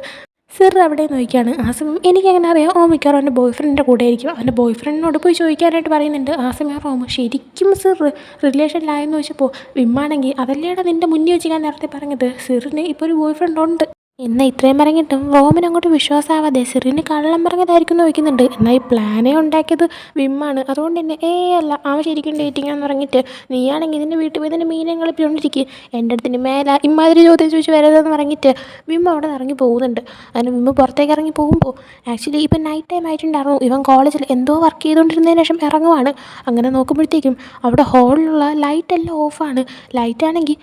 സിർ അവിടെ നോക്കിയാണ്. ആ സമയം എനിക്കങ്ങനെ അറിയാം മിക്കവാറും അവൻ്റെ ബോയ് ഫ്രണ്ടിൻ്റെ കൂടെ ആയിരിക്കും. അവൻ്റെ ബോയ് ഫ്രണ്ടിനോട് പോയി ചോദിക്കാനായിട്ട് പറയുന്നുണ്ട്. ആ സമയം റോം ശരിക്കും സിർ റിലേഷനിലായെന്ന് വെച്ചപ്പോൾ വിമ്മാണെങ്കിൽ അതല്ലേടാ നിൻ്റെ മുന്നിൽ വെച്ച് ഞാൻ നേരത്തെ പറഞ്ഞത്, സിറിന് ഇപ്പോൾ ഒരു ബോയ് ഫ്രണ്ട് ഉണ്ട്. എന്നാൽ ഇത്രയും പറഞ്ഞിട്ടും റോമിന് അങ്ങോട്ട് വിശ്വാസമാവാതെ സിറിന് കള്ളം പറഞ്ഞതായിരിക്കും എന്ന് ചോദിക്കുന്നുണ്ട്. എന്നാൽ ഈ പ്ലാനേ ഉണ്ടാക്കിയത് വിമ്മാണ്. അതുകൊണ്ട് തന്നെ അല്ല അവൻ ശരിക്കും ഡേറ്റിംഗ് ആണെന്ന് പറഞ്ഞിട്ട് നീയാണെങ്കിൽ ഇതിൻ്റെ വീട്ടിൽ പോയി ഇതിൻ്റെ മീനെ കളിപ്പിച്ചുകൊണ്ടിരിക്കുക, എൻ്റെ അടുത്തിന് മേലെ ഇമാതിരി ചോദ്യം ചോദിച്ച് വരരുതെന്ന് പറഞ്ഞിട്ട് വിമ്മ അവിടെ നിന്ന് ഇറങ്ങി പോകുന്നുണ്ട്. അതിന് വിമ്മ പുറത്തേക്ക് ഇറങ്ങി പോകുമ്പോൾ ആക്ച്വലി ഇപ്പം നൈറ്റ് ടൈം ആയിട്ടുണ്ടായിരുന്നു. ഇവൻ കോളേജിൽ എന്തോ വർക്ക് ചെയ്തുകൊണ്ടിരുന്നതിന് ശേഷം ഇറങ്ങുവാണ്. അങ്ങനെ നോക്കുമ്പോഴത്തേക്കും അവിടെ ഹോളിലുള്ള ലൈറ്റെല്ലാം ഓഫാണ്. ലൈറ്റാണെങ്കിൽ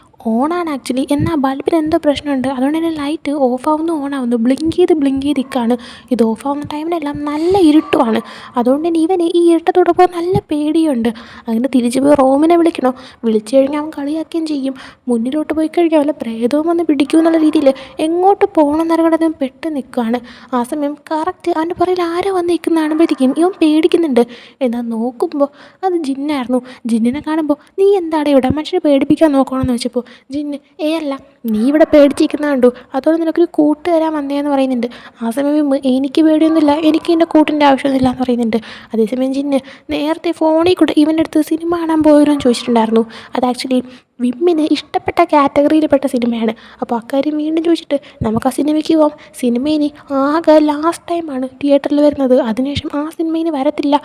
ആക്ച്വലി. എന്നാൽ ബൾബിന് എന്തോ പ്രശ്നമുണ്ട്. അതുകൊണ്ട് തന്നെ ലൈറ്റ് ഓഫാവുന്നു ഓണാവുന്നു ബ്ലിങ്ക് ചെയ്ത് നിൽക്കുകയാണ്. ഇത് ഓഫാവുന്ന ടൈമിനെല്ലാം നല്ല ഇരുട്ടുമാണ്. അതുകൊണ്ട് തന്നെ ഇവന് ഈ ഇരുട്ടത്തോടെ പോകാൻ നല്ല പേടിയുണ്ട്. അങ്ങനെ തിരിച്ചു പോയി റോമിനെ വിളിക്കണോ, വിളിച്ചു കഴിഞ്ഞാൽ അവൻ കളിയാക്കുകയും ചെയ്യും. മുന്നിലോട്ട് പോയി കഴിഞ്ഞാൽ വല്ല പ്രേതവും വന്ന് പിടിക്കുമെന്നുള്ള രീതിയിൽ എങ്ങോട്ട് പോകണമെന്നറിയാതെ പെട്ട് നിൽക്കുകയാണ്. ആ സമയം കറക്റ്റ് അവൻ്റെ പുറകിൽ ആരോ വന്ന് നിൽക്കുന്ന കാണുമ്പോഴത്തേക്കും ഇവൻ പേടിക്കുന്നുണ്ട്. എന്നാൽ നോക്കുമ്പോൾ അത് ജിന്നായിരുന്നു. ജിന്നിനെ കാണുമ്പോൾ നീ എന്താണ് ഇവിടെ മനുഷ്യരെ പേടിപ്പിക്കാൻ നോക്കണമെന്ന് വെച്ചപ്പോൾ ജിന്ന് അല്ല നീ ഇവിടെ പേടിച്ചിരിക്കുന്ന കണ്ടു, അതോടെ നിനക്കൊരു കൂട്ട് തരാൻ വന്നേന്ന് പറയുന്നുണ്ട്. ആ സമയം വിമ്മ് എനിക്ക് പേടിയൊന്നുമില്ല, എനിക്ക് എൻ്റെ കൂട്ടിൻ്റെ ആവശ്യമൊന്നുമില്ല എന്ന് പറയുന്നുണ്ട്. അതേസമയം ജിന്ന് നേരത്തെ ഫോണിൽ കൂടെ ഇവൻ്റെ അടുത്ത് സിനിമ കാണാൻ പോയവരും ചോദിച്ചിട്ടുണ്ടായിരുന്നു. അത് ആക്ച്വലി വിമ്മിന് ഇഷ്ടപ്പെട്ട കാറ്റഗറിയിൽപ്പെട്ട സിനിമയാണ്. അപ്പോൾ അക്കാര്യം വീണ്ടും ചോദിച്ചിട്ട് നമുക്ക് ആ സിനിമയ്ക്ക് പോകാം, സിനിമ ഇനി ആകെ ലാസ്റ്റ് ടൈമാണ് തിയേറ്ററിൽ വരുന്നത്, അതിനുശേഷം ആ സിനിമ ഇനി വരത്തില്ല,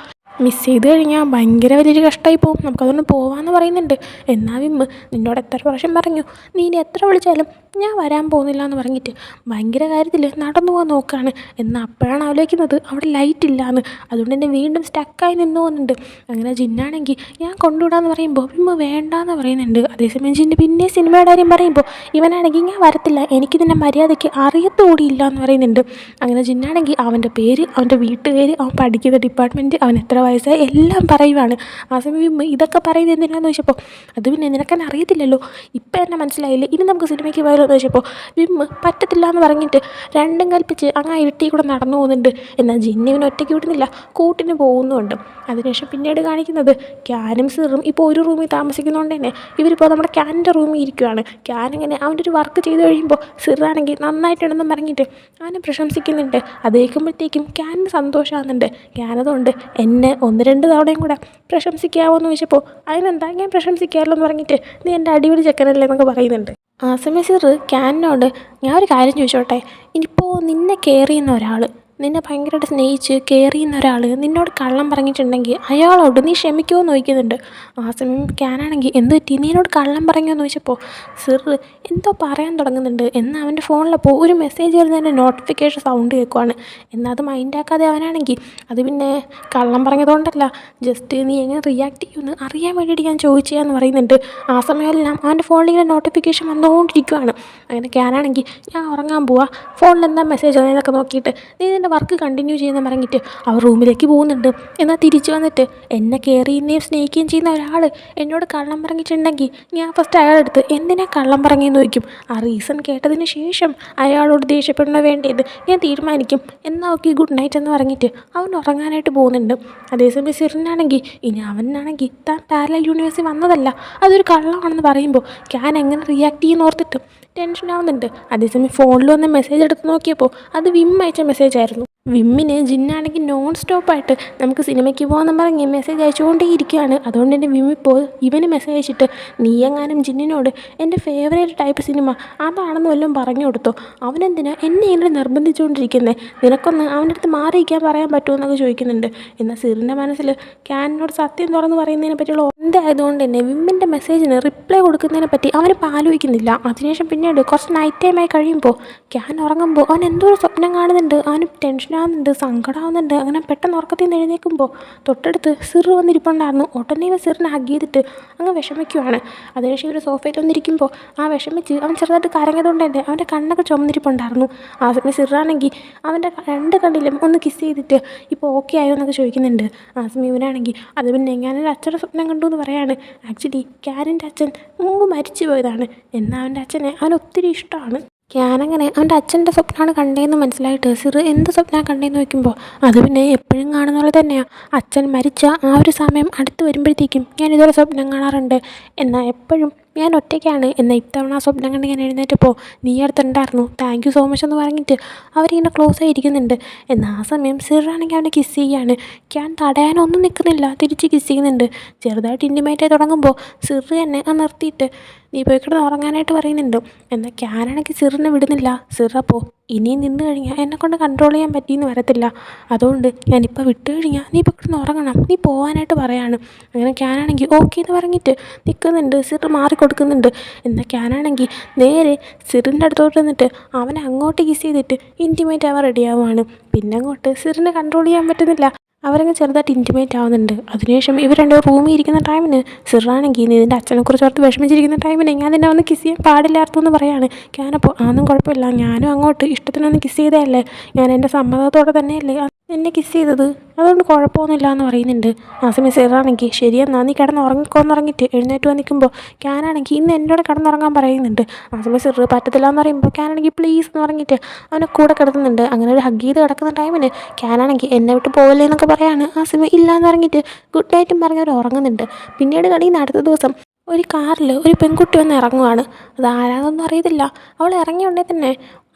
മിസ് ചെയ്ത് കഴിഞ്ഞാൽ ഭയങ്കര വലിയൊരു കഷ്ടമായി പോകും, നമുക്കതൊന്ന് പോവാമെന്ന് പറയുന്നുണ്ട്. എന്നാൽ വിമ്മ് നിന്നോട് എത്ര പ്രാവശ്യം പറഞ്ഞു, നീ ഇനി എത്ര വിളിച്ചാലും ഞാൻ വരാൻ പോകുന്നില്ല എന്ന് പറഞ്ഞിട്ട് ഭയങ്കര കാര്യത്തിൽ നടന്നു പോകാൻ നോക്കുകയാണ്. എന്നാൽ അപ്പോഴാണ് ആലോചിക്കുന്നത് അവിടെ ലൈറ്റ് ഇല്ലയെന്ന്, അതുകൊണ്ട് തന്നെ വീണ്ടും സ്റ്റക്കായി നിന്ന് പോകുന്നുണ്ട്. അങ്ങനെ ജിന്നാണെങ്കിൽ ഞാൻ കൊണ്ടുവിടാമെന്ന് പറയുമ്പോൾ വിമ്മ് വേണ്ടാന്ന് പറയുന്നുണ്ട്. അതേസമയം ജിന്ന് പിന്നെ സിനിമയുടെ കാര്യം പറയുമ്പോൾ ഇവനാണെങ്കിൽ ഞാൻ വരത്തില്ല, എനിക്കിതിൻ്റെ മര്യാദയ്ക്ക് അറിയത്തുകൂടിയില്ല എന്ന് പറയുന്നുണ്ട്. അങ്ങനെ ജിന്നാണെങ്കിൽ അവൻ്റെ പേര്, അവൻ്റെ വീട്ടുപേര്, അവൻ പഠിക്കുന്ന ഡിപ്പാർട്ട്മെൻറ്റ്, അവൻ എത്ര വയസ്സായി എല്ലാം പറയുവാണ്. ആ സമയം വിമ്മ് ഇതൊക്കെ പറയുന്നത് എന്തിനാന്ന് ചോദിച്ചപ്പോൾ അത് പിന്നെ നിനക്കെന്നെ അറിയത്തില്ലല്ലോ, ഇപ്പം എന്നെ മനസ്സിലായില്ലേ, ഇനി നമുക്ക് സിനിമയ്ക്ക് പോയാലോ എന്ന് ചോദിച്ചപ്പോൾ വിമ്മ് പറ്റത്തില്ല എന്ന് പറഞ്ഞിട്ട് രണ്ടും കൽപ്പിച്ച് അങ്ങ് ഇരുട്ടി കൂടെ നടന്നു പോകുന്നുണ്ട്. എന്നാൽ ജിന്നിവൻ ഒറ്റയ്ക്ക് വിടുന്നില്ല, കൂട്ടിന് പോകുന്നുമുണ്ട്. അതിനുശേഷം പിന്നീട് കാണിക്കുന്നത് ക്യാനും സിറും ഇപ്പോൾ ഒരു റൂമിൽ താമസിക്കുന്നതുകൊണ്ട് തന്നെ ഇവരിപ്പോൾ നമ്മുടെ ക്യാനിൻ്റെ റൂമിൽ ഇരിക്കുകയാണ്. ക്യാൻ ഇങ്ങനെ അവൻ്റെ ഒരു വർക്ക് ചെയ്ത് കഴിയുമ്പോൾ സിറാണെങ്കിൽ നന്നായിട്ടുണ്ടെന്നും പറഞ്ഞിട്ട് അവനെ പ്രശംസിക്കുന്നുണ്ട്. അത് കേൾക്കുമ്പോഴത്തേക്കും ക്യാനിന് സന്തോഷമാകുന്നുണ്ട്. ക്യാനതുകൊണ്ട് എന്നെ ഒന്ന് രണ്ട് തവണയും കൂടെ പ്രശംസിക്കാമോ എന്ന് ചോദിച്ചപ്പോൾ അതിനെന്താ ഞാൻ പ്രശംസിക്കാമല്ലോ എന്ന് പറഞ്ഞിട്ട് നീ എൻ്റെ അടിപൊളി ചെക്കനല്ലേ എന്നൊക്കെ പറയുന്നുണ്ട്. ആ സമയം സിറ് ക്യാനിനോട് ഞാൻ ഒരു കാര്യം ചോദിച്ചോട്ടെ, ഇനിയിപ്പോൾ നിന്നെ കെയർ ചെയ്യുന്ന ഒരാൾ, നിന്നെ ഭയങ്കരമായിട്ട് സ്നേഹിച്ച് കെയർ ചെയ്യുന്ന ഒരാൾ നിന്നോട് കള്ളം പറഞ്ഞിട്ടുണ്ടെങ്കിൽ അയാളോട് നീ ക്ഷമിക്കുമോ എന്ന് ചോദിക്കുന്നുണ്ട്. ആ സമയം ക്യാനാണെങ്കിൽ എന്ത് പറ്റി, നീ എന്നോട് കള്ളം പറയുമോ എന്ന് ചോദിച്ചപ്പോൾ സിറ് എന്തോ പറയാൻ തുടങ്ങുന്നുണ്ട്. എന്നാൽ അവൻ്റെ ഫോണിലപ്പോൾ ഒരു മെസ്സേജ് വരുന്നതിൻ്റെ നോട്ടിഫിക്കേഷൻ സൗണ്ട് കേൾക്കുവാണ്. എന്നാൽ അത് മൈൻഡാക്കാതെ അവനാണെങ്കിൽ അത് പിന്നെ കള്ളം പറഞ്ഞതുകൊണ്ടല്ല, ജസ്റ്റ് നീ എങ്ങനെ റിയാക്ട് ചെയ്യുമെന്ന് അറിയാൻ വേണ്ടിയിട്ട് ഞാൻ ചോദിച്ചതാന്ന് പറയുന്നുണ്ട്. ആ സമയമെല്ലാം അവൻ്റെ ഫോണിലിങ്ങനെ നോട്ടിഫിക്കേഷൻ വന്നുകൊണ്ടിരിക്കുവാണ്. അങ്ങനെ ക്യാനാണെങ്കിൽ ഞാൻ ഉറങ്ങാൻ പോവാ, ഫോണിൽ എന്താ മെസ്സേജ് എന്നൊക്കെ നോക്കിയിട്ട് നീ വർക്ക് കണ്ടിന്യൂ ചെയ്യുന്ന പറഞ്ഞിട്ട് അവർ റൂമിലേക്ക് പോകുന്നുണ്ട്. എന്നാൽ തിരിച്ചു വന്നിട്ട് എന്നെ കെയർ ചെയ്യുകയും സ്നേഹിക്കുകയും ചെയ്യുന്ന ഒരാൾ എന്നോട് കള്ളം പറഞ്ഞിട്ടുണ്ടെങ്കിൽ ഞാൻ ഫസ്റ്റ് അയാളെടുത്ത് എന്തിനാ കള്ളം പറഞ്ഞെന്ന് ചോദിക്കും. ആ റീസൺ കേട്ടതിന് ശേഷം അയാളോട് ദേഷ്യപ്പെടണോ വേണ്ടത് ഞാൻ തീരുമാനിക്കും. എന്നാൽ ഓക്കെ ഗുഡ് നൈറ്റ് എന്ന് പറഞ്ഞിട്ട് അവൻ ഉറങ്ങാനായിട്ട് പോകുന്നുണ്ട്. അതേസമയം സിറിനാണെങ്കിൽ ഇനി അവനാണെങ്കിൽ താൻ പാരലൽ യൂണിവേഴ്സിൽ വന്നതല്ല, അതൊരു കള്ളമാണെന്ന് പറയുമ്പോൾ ഞാൻ എങ്ങനെ റിയാക്ട് ചെയ്യുന്ന ഓർത്തിട്ട് ടെൻഷനാവുന്നുണ്ട്. അതേസമയം ഫോണിൽ വന്ന മെസ്സേജ് എടുത്ത് നോക്കിയപ്പോൾ അത് വിം അയച്ച മെസ്സേജായിരുന്നു. വിമ്മിന് ജിന്നാണെങ്കിൽ നോൺ സ്റ്റോപ്പായിട്ട് നമുക്ക് സിനിമയ്ക്ക് പോകാമെന്ന് പറഞ്ഞ് മെസ്സേജ് അയച്ചുകൊണ്ടേ ഇരിക്കുകയാണ്. അതുകൊണ്ട് തന്നെ വിമ്മിപ്പോൾ ഇവന് മെസ്സേജ് അയച്ചിട്ട് നീ എങ്ങാനും ജിന്നിനോട് എൻ്റെ ഫേവറേറ്റ് ടൈപ്പ് സിനിമ അതാണെന്ന് വല്ലതും പറഞ്ഞു കൊടുത്തോ, അവനെന്തിനാ എന്നെ ഇങ്ങനെ നിർബന്ധിച്ചുകൊണ്ടിരിക്കുന്നത്, നിനക്കൊന്ന് അവൻ്റെ അടുത്ത് മാറിയിരിക്കാൻ പറയാൻ പറ്റുമോ എന്നൊക്കെ ചോദിക്കുന്നുണ്ട്. എന്നാൽ സിറിൻ്റെ മനസ്സിൽ ക്യാനിനോട് സത്യം തുറന്ന് പറയുന്നതിനെ പറ്റിയുള്ള എന്തായതുകൊണ്ട് തന്നെ വിമ്മിൻ്റെ മെസ്സേജിന് റിപ്ലൈ കൊടുക്കുന്നതിനെ പറ്റി അവനിപ്പോൾ ആലോചിക്കുന്നില്ല. അതിനുശേഷം പിന്നീട് കുറച്ച് നൈറ്റ് ടൈമായി കഴിയുമ്പോൾ ക്യാൻ ഉറങ്ങുമ്പോൾ അവൻ എന്തോ ഒരു സ്വപ്നം കാണുന്നുണ്ട്, അവന് ടെൻഷനാകുന്നുണ്ട്, സങ്കടമാകുന്നുണ്ട്. അങ്ങനെ പെട്ടെന്ന് ഉറക്കത്തിൽ നിന്ന് എഴുന്നേൽക്കുമ്പോൾ തൊട്ടടുത്ത് സിറ് വന്നിരിപ്പുണ്ടായിരുന്നു. ഉടനെ ഇവ സിറിനെ ഹഗ് ചെയ്തിട്ട് അങ്ങ് വിഷമിക്കുവാണ്. അതിനുശേഷം ഒരു സോഫയിൽ വന്നിരിക്കുമ്പോൾ ആ വിഷമിച്ച് അവൻ ചെറുതായിട്ട് കരഞ്ഞതുകൊണ്ട് തന്നെ അവൻ്റെ കണ്ണൊക്കെ ചുമന്നിരിപ്പുണ്ടായിരുന്നു. ആ സമയം സിറാണെങ്കിൽ അവൻ്റെ രണ്ട് കണ്ണിലും ഒന്ന് കിസ് ചെയ്തിട്ട് ഇപ്പോൾ ഓക്കെ ആയോ എന്നൊക്കെ ചോദിക്കുന്നുണ്ട്. ആ സമയം ഇവനാണെങ്കിൽ അത് പിന്നെ ഞാനൊരു അച്ഛൻ്റെ സ്വപ്നം കണ്ടു എന്ന് പറയാണ്. ആക്ച്വലി ക്യാനിൻ്റെ അച്ഛൻ മുമ്പ് മരിച്ചു പോയതാണ്, എന്നാൽ അവൻ്റെ അച്ഛനെ അവന് ഒത്തിരി ഇഷ്ടമാണ്. ക്യാനങ്ങനെ അവൻ്റെ അച്ഛൻ്റെ സ്വപ്നമാണ് കണ്ടതെന്ന് മനസ്സിലായിട്ട് സിറ് എന്ത് സ്വപ്നമാണ് കണ്ടതെന്ന് ചോദിക്കുമ്പോൾ അത് പിന്നെ എപ്പോഴും കാണുന്ന പോലെ തന്നെയാണ്. അച്ഛൻ മരിച്ച ആ ഒരു സമയം അടുത്ത് വരുമ്പോഴത്തേക്കും ഞാൻ ഇതുപോലെ സ്വപ്നം കാണാറുണ്ട്, എന്നാൽ എപ്പോഴും ഞാൻ ഒറ്റയ്ക്കാണ്. എന്നാൽ ഇത്തവണ ആ സ്വപ്നം കണ്ട് ഞാൻ എഴുന്നേറ്റപ്പോൾ നീ അടുത്തുണ്ടായിരുന്നു, താങ്ക് യു സോ മച്ച് എന്ന് പറഞ്ഞിട്ട് അവരിങ്ങനെ ക്ലോസ് ആയിരിക്കുന്നുണ്ട്. എന്നാൽ ആ സമയം സിറാണെങ്കിൽ അവനെ കിസ് ചെയ്യുകയാണ്. ക്യാൻ തടയാനൊന്നും നിൽക്കുന്നില്ല, തിരിച്ച് കിസ് ചെയ്യുന്നുണ്ട്. ചെറുതായിട്ട് ഇൻറ്റിമേറ്റായി തുടങ്ങുമ്പോൾ സിറ് തന്നെ ആ നിർത്തിയിട്ട് നീ പോയി കിടന്ന് ഉറങ്ങാനായിട്ട് പറയുന്നുണ്ട്. എന്നാൽ ക്യാനാണെങ്കിൽ സിറിനെ വിടുന്നില്ല. സിറപ്പോൾ ഇനിയും നിന്ന് കഴിഞ്ഞാൽ എന്നെക്കൊണ്ട് കൺട്രോൾ ചെയ്യാൻ പറ്റിയെന്ന് വരത്തില്ല, അതുകൊണ്ട് ഞാനിപ്പോൾ വിട്ട് കഴിഞ്ഞാൽ നീ ഇപ്പോൾ കിടന്ന് ഉറങ്ങണം, നീ പോകാനായിട്ട് പറയാണ്. അങ്ങനെ ക്യാനാണെങ്കിൽ ഓക്കെ എന്ന് പറഞ്ഞിട്ട് നിൽക്കുന്നുണ്ട്, സിറ് മാറിക്കൊടുക്കുന്നുണ്ട്. എന്നാൽ ക്യാനാണെങ്കിൽ നേരെ സിറിൻ്റെ അടുത്തോട്ട് വന്നിട്ട് അവനെ അങ്ങോട്ട് കിസ് ചെയ്തിട്ട് ഇൻറ്റിമേറ്റ് ആവാൻ റെഡിയാവുകയാണ്. പിന്നെ അങ്ങോട്ട് സിറിനെ കൺട്രോൾ ചെയ്യാൻ പറ്റുന്നില്ല, അവരങ്ങ് ചെറുതായിട്ട് ഇൻറ്റിമേറ്റ് ആവുന്നുണ്ട്. അതിനുശേഷം ഇവർ രണ്ടോ റൂമിൽ ഇരിക്കുന്ന ടൈമിന് സിറാണെങ്കിൽ നീ നിൻ്റെ അച്ഛനെക്കുറിച്ച് ഓർത്ത് വിഷമിച്ചിരിക്കുന്ന ടൈമിന് ഞാൻ നിന്നെ ഒന്ന് കിസ് ചെയ്യാൻ പാടില്ലായിരുന്നു എന്ന് പറയാണ്. ഞാനപ്പോൾ അതൊന്നും കുഴപ്പമില്ല, ഞാനും അങ്ങോട്ട് ഇഷ്ടത്തിനൊന്ന് കിസ് ചെയ്തതല്ലേ, ഞാൻ എൻ്റെ സമ്മതത്തോടെ തന്നെയല്ലേ എന്നെ കിസ് ചെയ്തത്, അതുകൊണ്ട് കുഴപ്പമൊന്നുമില്ല എന്ന് പറയുന്നുണ്ട്. ആ സമയം സിറാണെങ്കിൽ ശരിയെന്നാ നീ കിടന്ന് ഉറങ്ങിക്കോന്ന് പറഞ്ഞിട്ട് എഴുന്നേറ്റ് വന്ന് നിൽക്കുമ്പോൾ ക്യാനാണെങ്കിൽ ഇന്ന് എന്നോട് കിടന്നുറങ്ങാൻ പറയുന്നുണ്ട്. ആ സമയം സിറ് പറ്റത്തില്ല എന്ന് പറയുമ്പോൾ ക്യാനാണെങ്കിൽ പ്ലീസ് എന്ന് പറഞ്ഞിട്ട് അവനെ കൂടെ കിടത്തുന്നുണ്ട്. അങ്ങനെ ഒരു ഹഗ് ചെയ്ത് കിടക്കുന്ന ടൈമിന് ക്യാനാണെങ്കിൽ എന്നെ വിട്ട് പോകല്ലേ എന്നൊക്കെ പറയാണ്. ആ സമയം ഇല്ല എന്ന് പറഞ്ഞിട്ട് ഗുഡ് നൈറ്റും പറഞ്ഞവർ ഉറങ്ങുന്നുണ്ട്. പിന്നീട് കളിയുന്ന അടുത്ത ദിവസം ഒരു കാറിൽ ഒരു പെൺകുട്ടി വന്ന് ഇറങ്ങുവാണ്. അത് ആരാന്നൊന്നും അറിയത്തില്ല. അവൾ ഇറങ്ങിയ ഉടനെ തന്നെ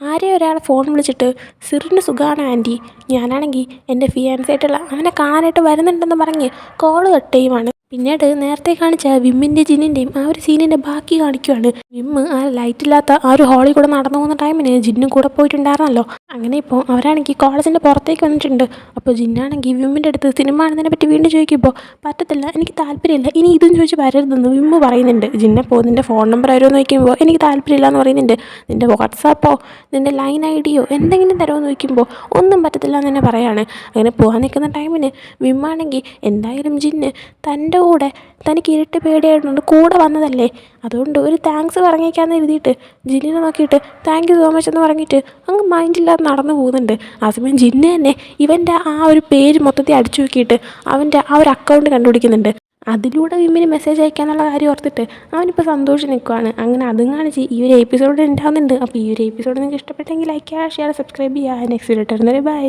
ആരെയോ ഒരാളെ ഫോൺ വിളിച്ചിട്ട്, "സിറിന് സുഖമാണോ ആൻറ്റി? ഞാനാണെങ്കിൽ എൻ്റെ ഫിയാൻസി ആയിട്ടുള്ള അവനെ കാണാനായിട്ട് വരുന്നുണ്ടെന്ന് പറഞ്ഞ് കോള് കട്ട് ചെയ്യുവാണ്." പിന്നീട് നേരത്തെ കാണിച്ച വിമ്മിൻ്റെ ജിന്നിൻ്റെയും ആ ഒരു സീനിൻ്റെ ബാക്കി കാണിക്കുവാണ്. വിമ്മ് ആ ലൈറ്റില്ലാത്ത ആ ഒരു ഹാളിൽ കൂടെ നടന്നു പോകുന്ന ടൈമിന് ജിന്നും കൂടെ പോയിട്ടുണ്ടായിരുന്നല്ലോ. അങ്ങനെ ഇപ്പോൾ അവരാണെങ്കിൽ കോളേജിൻ്റെ പുറത്തേക്ക് വന്നിട്ടുണ്ട്. അപ്പോൾ ജിന്നാണെങ്കിൽ വിമ്മിൻ്റെ അടുത്ത് സിനിമ കാണുന്നതിനെ പറ്റി വീണ്ടും ചോദിക്കുമ്പോൾ, "പറ്റത്തില്ല, എനിക്ക് താല്പര്യമില്ല, ഇനി ഇതും ചോദിച്ച് വരരുതെന്ന് വിമ്മ് പറയുന്നുണ്ട്." ജിന്നപ്പോൾ നിൻ്റെ ഫോൺ നമ്പർ ആരുമെന്ന് ചോദിക്കുമ്പോൾ, "എനിക്ക് താല്പര്യമില്ല" എന്ന് പറയുന്നുണ്ട്. "നിൻ്റെ വാട്സാപ്പോ നിൻ്റെ ലൈൻ ഐഡിയോ എന്തെങ്കിലും തരുമെന്ന് ചോദിക്കുമ്പോൾ, ഒന്നും പറ്റത്തില്ല എന്ന് തന്നെ പറയാണ്. അങ്ങനെ പോകാൻ നിൽക്കുന്ന ടൈമിന് വിമ്മാണെങ്കിൽ, "എന്തായാലും ജിന്ന് തൻ്റെ കൂടെ തനിക്ക് ഇരുട്ട് പേടിയായിട്ടുണ്ട് കൂടെ വന്നതല്ലേ, അതുകൊണ്ട് ഒരു താങ്ക്സ് പറഞ്ഞേക്കാമെന്ന് എഴുതിയിട്ട് ജിന്നിനെ നോക്കിയിട്ട് താങ്ക് യു സോ മച്ച് എന്ന് പറഞ്ഞിട്ട് അങ്ങ് മൈൻഡില്ലാതെ നടന്നു പോകുന്നുണ്ട്. ആ സമയം ജിന്ന് തന്നെ ഇവൻ്റെ ആ ഒരു പേര് മൊത്തത്തിൽ അടിച്ചു നോക്കിയിട്ട് അവൻ്റെ ആ ഒരു അക്കൗണ്ട് കണ്ടുപിടിക്കുന്നുണ്ട്. അതിലൂടെ വിമ്മിന് മെസ്സേജ് അയക്കാന്നുള്ള കാര്യം ഓർത്തിട്ട് അവനിപ്പോൾ സന്തോഷം നിൽക്കുവാണ്. അങ്ങനെ അതും കാണിച്ച് ഈ ഒരു എപ്പിസോഡ് ഉണ്ടാകുന്നുണ്ട്. അപ്പോൾ ഈ ഒരു എപ്പിസോഡ് നിങ്ങൾക്ക് ഇഷ്ടപ്പെട്ടെങ്കിൽ ലൈക്ക് ചെയ്യുക, ഷെയർ, സബ്സ്ക്രൈബ് ചെയ്യുക. Next video bye.